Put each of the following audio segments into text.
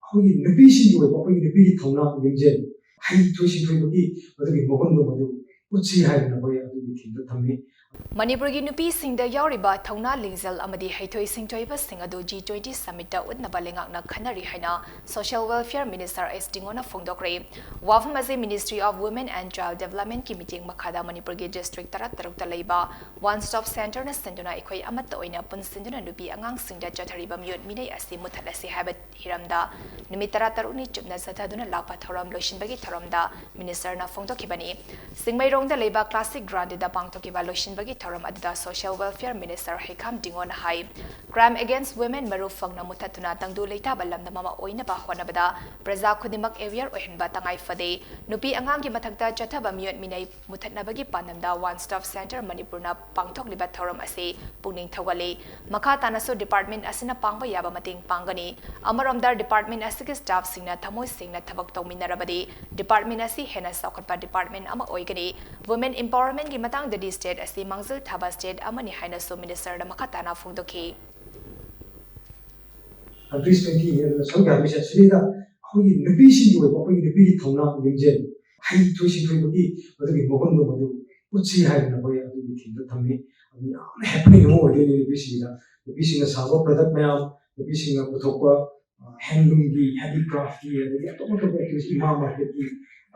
ꯑꯩꯈꯣꯏꯒꯤ ꯅꯨꯄꯤꯁꯤꯡꯒꯤ ꯑꯣꯏꯕ ꯑꯩꯈꯣꯏꯒꯤ ꯅꯨꯄꯤꯒꯤ ꯊꯧꯅꯥ ꯂꯤꯡꯖꯦꯜ ꯍꯩꯊꯣꯏ ꯁꯤꯡꯊꯣꯏꯕꯒꯤ ꯃꯗꯨꯒꯤ ꯃꯒꯨꯟꯗꯣ ꯃꯗꯨ ꯎꯠꯁꯤ ꯍꯥꯏꯗꯅ ꯑꯩꯈꯣꯏ ꯑꯗꯨꯒꯤ ꯊꯤꯝꯗ ꯊꯝꯃꯤ Manipurgi nupisingda yauriba thauna lingzal amadi haithoi singthoibasing adu G20 summitta utnaba lengakna khanari haina Social Welfare Minister S Dingona phongdokkhre wafam ase Ministry of Women and Child Development ki meeting makhada Manipurgi district tarak leiba one stop center na senduna ekhoi amatta oina punsinduna nupi angang singda chathariba myot minai ase muthalase habat hiramda numit tarattarukni chupna sathaduna lapa thoram loishinbagi thoramda minister na phongdokhibani singmairongda leiba classic grande da pangthokiba loishinbagi thoram adda Social Welfare Minister Hekam Dingon hai crime against women maru fangna muthatuna tangdu leitaba lamna mama oina ba honabada praja khudimak aware ohenba tangai fade nupi angang gi mathakta chathaba miyot minai muthatnabagi panamda one stop center Manipurna pangthokliba thoram ase pungning thogale makha tanaso department asina pangba yaba mating pangani amaromdar department asiki staff singna thamoi singna thabak tawminarabadi department asi hena saukhatpa department ama oigani women empowerment gi matang the state asi mangzul thaba state amani haina so minister da makhatana phongdokhi countries 20 years so ga mission sida ꯑꯩꯈꯣꯏꯒꯤ ꯅꯨꯄꯤꯁꯤꯡꯒꯤ ꯑꯣꯏꯕ ꯑꯩꯈꯣꯏꯒꯤ ꯅꯨꯄꯤꯒꯤ ꯊꯧꯅꯥ ꯂꯤꯡꯖꯦꯜ ꯍꯩꯊꯣꯏ ꯁꯤꯡꯊꯣꯏꯕꯒꯤ ꯃꯗꯨꯒꯤ ꯃꯒꯨꯟꯗꯣ ꯃꯗꯨ ꯎꯠꯁꯤ ꯍꯥꯏꯗꯅ ꯑꯩꯈꯣꯏ ꯑꯗꯨꯒꯤ ꯊꯤꯝꯗ ꯊꯝꯃꯤ ꯑꯗꯨ ꯌꯥꯝꯅ ꯍꯦꯄꯅꯤꯡ ꯑꯃ ꯑꯣꯏꯗꯣꯏꯅꯤ ꯅꯨꯄꯤꯁꯤꯡꯅ ꯁꯥꯕ ꯄ꯭ꯔꯗꯛ ꯃꯌꯥꯝ ꯅꯨꯄꯤꯁꯤꯡꯅ ꯄꯨꯊꯣꯛꯄ ꯍꯦꯟꯂꯨꯝꯒꯤ ꯍꯦꯟꯗꯤꯀ꯭ꯔꯥꯐꯀꯤ ꯑꯗꯒꯤ ꯑꯇꯣꯞ ꯑꯇꯣꯞꯄ ꯑꯦꯛꯇꯤꯚꯤꯇꯤ ꯏꯃꯥ ꯃꯥꯔꯀꯦꯠꯀꯤ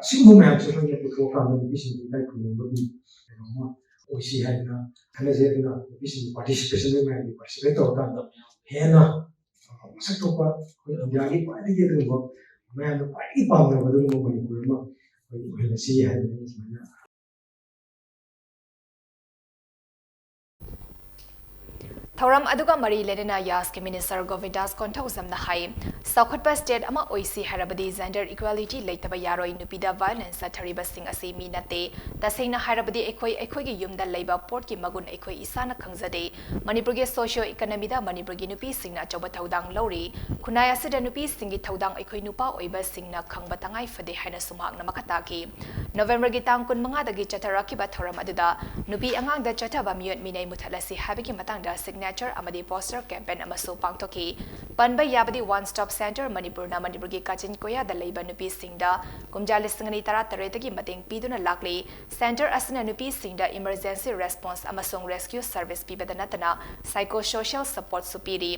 ꯑꯁꯤꯒꯨꯝꯕ ꯃꯌꯥꯝꯁꯦ ꯑꯩꯈꯣꯏꯅ ꯄꯨꯊꯣꯛꯑꯀꯥꯟꯗ ꯅꯨꯄꯤꯁꯤꯡꯕꯨ ꯏꯀꯥꯏ ꯈꯨꯝꯅꯕꯒꯤ ꯀꯩꯅꯣꯝꯃ ꯑꯣꯏꯁꯤ ꯍꯥꯏꯗꯅ ꯈꯟꯅꯖꯩ ꯑꯗꯨꯅ ꯅꯨꯄꯤꯁꯤꯡꯒꯤ ꯄꯥꯔꯇꯤꯁꯤꯄꯦꯁꯟ ꯃꯌꯥꯝꯒꯤ ꯄꯥꯔꯇꯤꯁꯤꯄꯦꯠ ꯇꯧꯔꯀꯥꯟꯗ ꯍꯦꯟꯅ ꯃꯁꯛ ꯊꯣꯛꯄ ꯑꯩꯈꯣꯏ ꯏꯟꯗꯤꯌꯥꯒꯤ ꯈ꯭ꯋꯥꯏꯗꯒꯤ ꯑꯗꯨꯒꯨꯝꯕ ꯃꯌꯥꯝꯅ ꯈ꯭ꯋꯥꯏꯗꯒꯤ ꯄꯥꯝꯅꯕ ꯑꯗꯨꯒꯨꯝꯕ ꯃꯅꯤꯄꯨꯔ ꯑꯃ ꯑꯩꯈꯣꯏ ꯑꯣꯏꯍꯜꯂꯁꯤ ꯍꯥꯏꯗꯅ ꯁꯨꯃꯥꯏꯅ Thoram aduga mari ledena yaski Minister Govindas konthausamna hai Chaokhat state ama oisi hairabadi gender equality leitaba yaroi nupida violence athariba sing ase mi nate tasengna hairabadi ekhoi gi yumda leiba port ki magun ekhoi isana khangjade Manipur ge socio economy da Manipur gi nupi singna choba thodang lori khunai asida nupi singi thodang ekhoi nupa oiba singna khangba tangai fade haina sumhakna makata ki November gi tang kun manga da gi chatharaki ba thoram aduda nupi angang da chathaba miyot minai muthalasi habiki matang da signature amadi poster campaign amaso pangthoki panba yabadi one stop center Manipurna Manipur gi kachin koya da leiba nupi singda kumjali singani tara taretagi mating piduna lakli center asna nupi singda emergency response amasong rescue service pibada natana psychosocial support supiri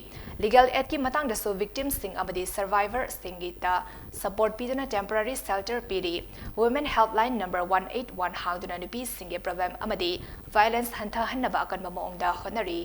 legal aid ki matang da so victims sing amadi survivor singita support piduna temporary shelter piri women helpline number 181 hangduna nupi singe problem amadi violence hantha hannaba akan mamoongda honari